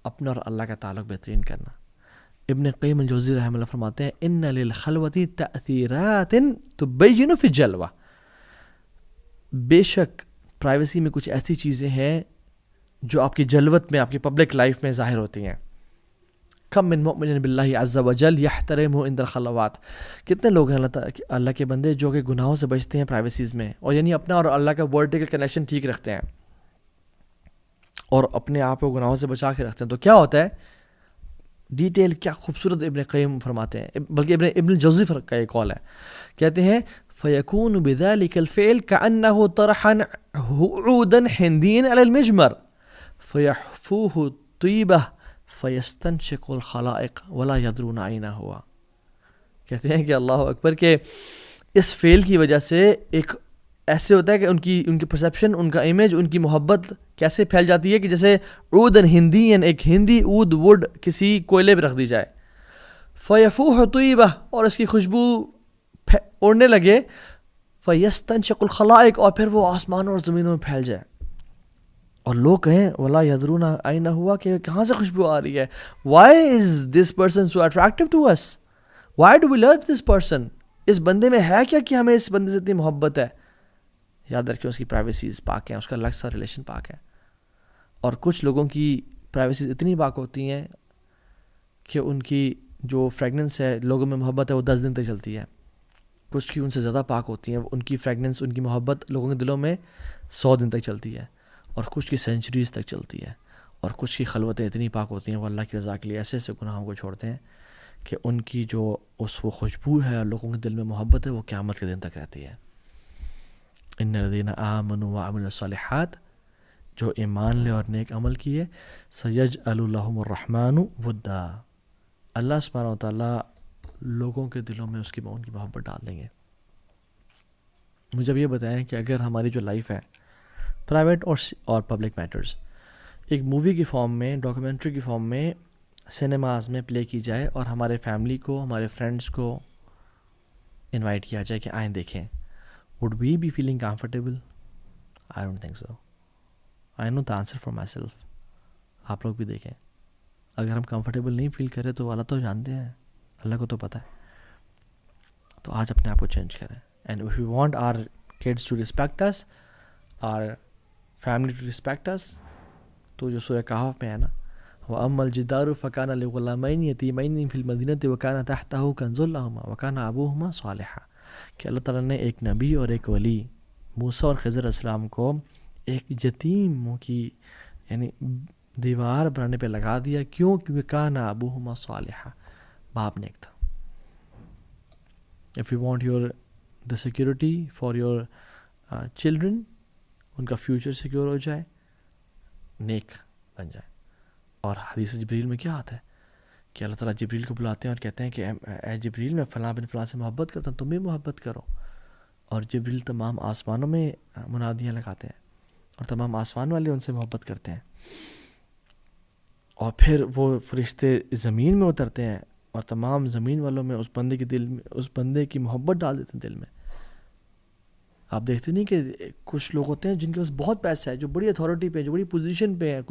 اپنا اور اللہ کا تعلق بہترین کرنا. ابن قیم الجوزی رحمہ اللہ فرماتے ہیں ان للخلوۃ تأثیرات تبین فی الجلوہ، بے شک پرائیویسی میں کچھ ایسی چیزیں ہیں جو آپ کی جلوت میں، آپ کی پبلک لائف میں ظاہر ہوتی ہیں. کم من مؤمن باللہ عز وجل یحترمہ عند الخلوات، کتنے لوگ ہیں اللہ کے بندے جو کہ گناہوں سے بچتے ہیں پرائیویسیز میں، اور یعنی اپنا اور اللہ کا ورٹیکل کنیکشن ٹھیک رکھتے ہیں اور اپنے آپ کو گناہوں سے بچا کے رکھتے ہیں. تو کیا ہوتا ہے ڈیٹیل، کیا خوبصورت ابن قیم فرماتے ہیں، بلکہ ابن الجوزی کا ایک قول ہے، کہتے ہیں فَيَكُونُ بِذَلِكَ الْفِعْلِ كَأَنَّهُ طَرَحًا عُودًا حِنْدِيًا عَلَى الْمِجْمَرِ فَيَحْفُوهُ طِيبَةً فَيَسْتَنْشِقُ الْخَلَائِقَ وَلَا يَدْرُونَ أَيْنَ هُوَ. کہتے ہیں کہ اللہ اکبر، کہ اس فعل کی وجہ سے ایک ایسے ہوتا ہے کہ ان کی پرسیپشن، ان کا امیج، ان کی محبت کیسے پھیل جاتی ہے کہ جیسے عودن ہندین، ایک ہندی عود ووڈ کسی کوئلے پہ رکھ دی جائے. فیفوح طیبہ، اور اس کی خوشبو اڑنے لگے. فیستنشق الخلائق، اور پھر وہ آسمانوں اور زمینوں میں پھیل جائے، اور لوگ کہیں ولا یدرون اینا ہوا، کہ کہاں سے خوشبو آ رہی ہے. Why is this person so attractive to us, why do we love this person, اس بندے میں ہے کیا کہ ہمیں اس بندے سے اتنی محبت ہے. یاد رکھیں اس کی پرائیویسیز پاک ہیں، اس کا الگ سا ریلیشن پاک ہے. اور کچھ لوگوں کی پرائیویسیز اتنی پاک ہوتی ہیں کہ ان کی جو فریگننس ہے، لوگوں میں محبت ہے، وہ 10 دن تک چلتی ہے. کچھ کی ان سے زیادہ پاک ہوتی ہیں، ان کی فریگننس، ان کی محبت لوگوں کے دلوں میں 100 دن تک چلتی ہے، اور کچھ کی سینچریز تک چلتی ہے. اور کچھ کی خلوتیں اتنی پاک ہوتی ہیں، وہ اللہ کی رضا کے لیے ایسے ایسے گناہوں کو چھوڑتے ہیں کہ ان کی جو وہ خوشبو ہے اور لوگوں کے دل میں محبت ہے، وہ قیامت کے دن تک رہتی ہے. ان الذین آمنوا وعملوا الصالحات، جو ایمان لے اور نیک عمل کیے، سیجعل لهم الرحمن ودا، اللہ سبحانہ و تعالیٰ لوگوں کے دلوں میں ان کی محبت ڈال دیں گے. مجھے اب یہ بتائیں کہ اگر ہماری جو لائف ہے، پرائیویٹ اور پبلک میٹرز، ایک مووی کی فارم میں، ڈاکیومنٹری کی فارم میں سینماز میں پلے کی جائے، اور ہمارے فیملی کو، ہمارے فرینڈس کو انوائٹ کیا جائے کہ آئیں دیکھیں، would we be feeling comfortable? I don't think so. I know the answer for myself. آپ لوگ بھی دیکھیں، اگر ہم کمفرٹیبل نہیں فیل کریں تو اللہ تو جانتے ہیں، اللہ کو تو پتہ ہے. تو آج اپنے آپ کو چینج کریں. And if we want our kids to respect us, our family to respect us، تو جو سورہ کہف میں ہے نا، وَأَمَّا الْجِدَارُ فَكَانَ لِغُلَامَيْنِ يَتِيمَيْنِ فِي الْمَدِينَةِ وَكَانَ تَحْتَهُ كَنْزٌ لَهُمَا وَكَانَ أَبُوهُمَا صَالِحًا، کہ اللہ تعالیٰ نے ایک نبی اور ایک ولی موسیٰ اور خضر علیہ السلام کو ایک یتیم کی یعنی دیوار بنانے پہ لگا دیا. کیوں؟ کیونکہ کان ابوہما صالحا، باپ نیک تھا. If you want the security for your children, ان کا فیوچر سیکیور ہو جائے, نیک بن جائے. اور حدیث جبریل میں کیا آتا ہے کہ اللہ تعالیٰ جبریل کو بلاتے ہیں اور کہتے ہیں کہ اے جبریل میں فلاں بن فلاں سے محبت کرتا ہوں, تم بھی محبت کرو. اور جبریل تمام آسمانوں میں منادیاں لگاتے ہیں اور تمام آسمان والے ان سے محبت کرتے ہیں. اور پھر وہ فرشتے زمین میں اترتے ہیں اور تمام زمین والوں میں اس بندے کے دل میں, اس بندے کی محبت ڈال دیتے ہیں دل میں. آپ دیکھتے نہیں کہ کچھ لوگ ہوتے ہیں جن کے پاس بہت پیسہ ہے, جو بڑی اتھارٹی پہ, جو بڑی پوزیشن پہ ہیں,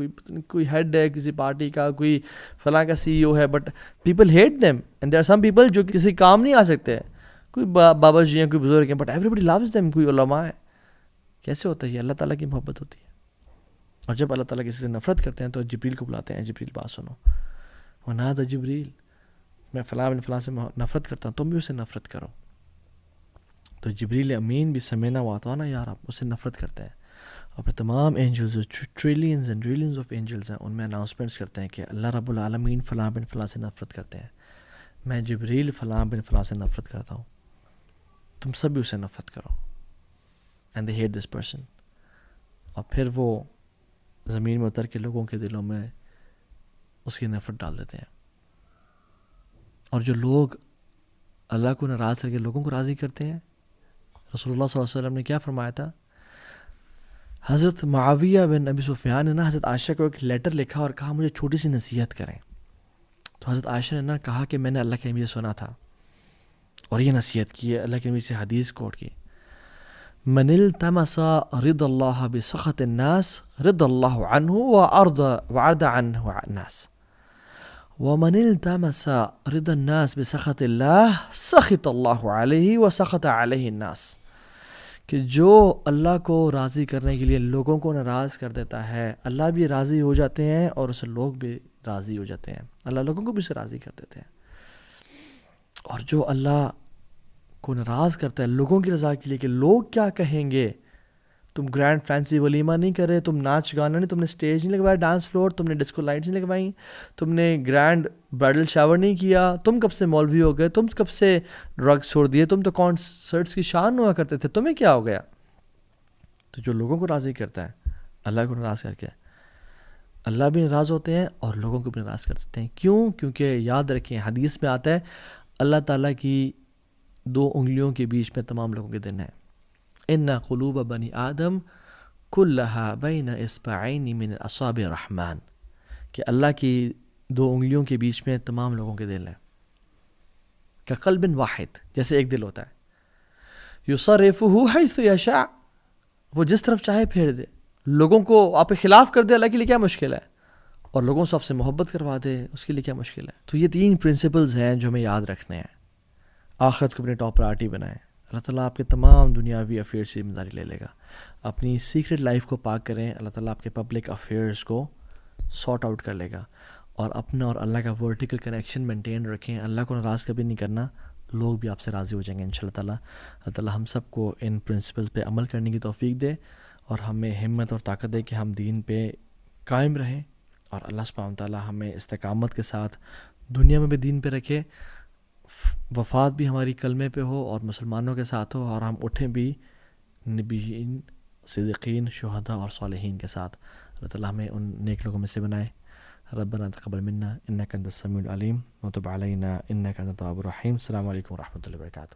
کوئی ہیڈ ہے کسی پارٹی کا, کوئی فلاں کا سی ای او ہے, but people hate them. And there are some people جو کسی کام نہیں آ سکتے, کوئی بابا جی ہیں, کوئی بزرگ ہیں, but everybody loves them. کوئی علماء ہے. کیسے ہوتا ہے یہ؟ اللہ تعالیٰ کی محبت ہوتی ہے. اور جب اللہ تعالیٰ کسی سے نفرت کرتے ہیں تو جبریل کو بلاتے ہیں, جبریل بات سنو, ونادى جبریل, میں فلاں بن فلاں سے نفرت کرتا ہوں, تم بھی اسے نفرت کرو. تو جبریل امین بھی سمینا واتوانا یا رب, اس سے نفرت کرتے ہیں. اور پھر تمام angels, trillions and trillions of angels ہیں, ان میں اناؤنسمنٹس کرتے ہیں کہ اللہ رب العالمین فلاں بن فلاں سے نفرت کرتے ہیں, میں جبریل فلاں بن فلاں سے نفرت کرتا ہوں, تم سب بھی اسے نفرت کرو. And they hate this person. اور پھر وہ زمین میں اتر کے لوگوں کے دلوں میں اس کی نفرت ڈال دیتے ہیں. اور جو لوگ اللہ کو ناراض کر کے لوگوں کو راضی کرتے ہیں, رسول اللہ صلی اللہ علیہ وسلم نے کیا فرمایا تھا؟ حضرت معاویہ بن ابی سفیان نے نا حضرت عائشہ کو ایک لیٹر لکھا اور کہا مجھے چھوٹی سی نصیحت کریں. تو حضرت عائشہ نے نا کہا کہ میں نے اللہ کے نبی سے سنا تھا اور یہ نصیحت کی ہے, اللہ کے نبی سے حدیث کوٹ کی, من التمس رضا اللہ بسخط الناس رضا اللہ عنہ وعرض عنہ الناس, ومن التمس رضا الناس بسخط اللہ سخط اللہ علیہ وسخط علیہ الناس. کہ جو اللہ کو راضی کرنے کے لیے لوگوں کو ناراض کر دیتا ہے, اللہ بھی راضی ہو جاتے ہیں اور اسے لوگ بھی راضی ہو جاتے ہیں, اللہ لوگوں کو بھی اسے راضی کر دیتے ہیں. اور جو اللہ کو ناراض کرتا ہے لوگوں کی رضا کے لیے کہ لوگ کیا کہیں گے, تم گرینڈ فینسی ولیمہ نہیں کر رہے, تم ناچ گانا نہیں, تم نے اسٹیج نہیں لگوایا ڈانس فلور, تم نے ڈسکو لائٹس نہیں لگوائیں, تم نے گرینڈ برائڈل شاور نہیں کیا, تم کب سے مولوی ہو گئے, تم کب سے ڈرگس چھوڑ دیے, تم تو کانسرٹس کی شان ہوا کرتے تھے, تمہیں کیا ہو گیا؟ تو جو لوگوں کو راضی کرتا ہے اللہ کو ناراض کر کے, اللہ بھی ناراض ہوتے ہیں اور لوگوں کو بھی ناراض کر سکتے ہیں. کیوں؟ کیونکہ یاد رکھیں حدیث میں آتا ہے اللہ تعالیٰ کی 2 انگلیوں کے بیچ میں تمام لوگوں کے دن ہیں. ان قلوب بنی آدم کلھا بین اصبعین من اصابع الرحمن, کہ اللہ کی 2 انگلیوں کے بیچ میں تمام لوگوں کے دل ہیں. کقلب واحد, جیسے ایک دل ہوتا ہے, یصرفہ حیث یشاء, وہ جس طرف چاہے پھیر دے, لوگوں کو آپ کے خلاف کر دے, اللہ کے لیے کیا مشکل ہے, اور لوگوں سے آپ سے محبت کروا دے, اس کے لیے کیا مشکل ہے. تو یہ 3 پرنسپلز ہیں جو ہمیں یاد رکھنے ہیں. آخرت کو اپنی ٹاپ پرائرٹی بنائیں, اللہ تعالیٰ آپ کے تمام دنیاوی افیئرس کی ذمہ داری لے لے گا. اپنی سیکرٹ لائف کو پاک کریں, اللہ تعالیٰ آپ کے پبلک افیئرس کو سارٹ آؤٹ کر لے گا. اور اپنا اور اللہ کا ورٹیکل کنیکشن مینٹین رکھیں, اللہ کو ناراض کبھی نہیں کرنا, لوگ بھی آپ سے راضی ہو جائیں گے انشاءاللہ تعالیٰ. اللہ تعالیٰ ہم سب کو ان پرنسپلز پہ عمل کرنے کی توفیق دے اور ہمیں ہمت اور طاقت دے کہ ہم دین پہ قائم رہیں, اور اللہ سبحانہ و تعالیٰ ہمیں استقامت کے ساتھ دنیا میں بھی دین پہ رکھے, وفات بھی ہماری کلمے پہ ہو اور مسلمانوں کے ساتھ ہو, اور ہم اٹھیں بھی نبیین, صدیقین, شہداء اور صالحین کے ساتھ. اللہ تعالیٰ ہمیں ان نیک لوگوں میں سے بنائے. ربنا تقبل منا انک انت السمیع العلیم وتب علینا انک انت التواب الرحیم. السلام علیکم ورحمۃ اللہ وبرکاتہ.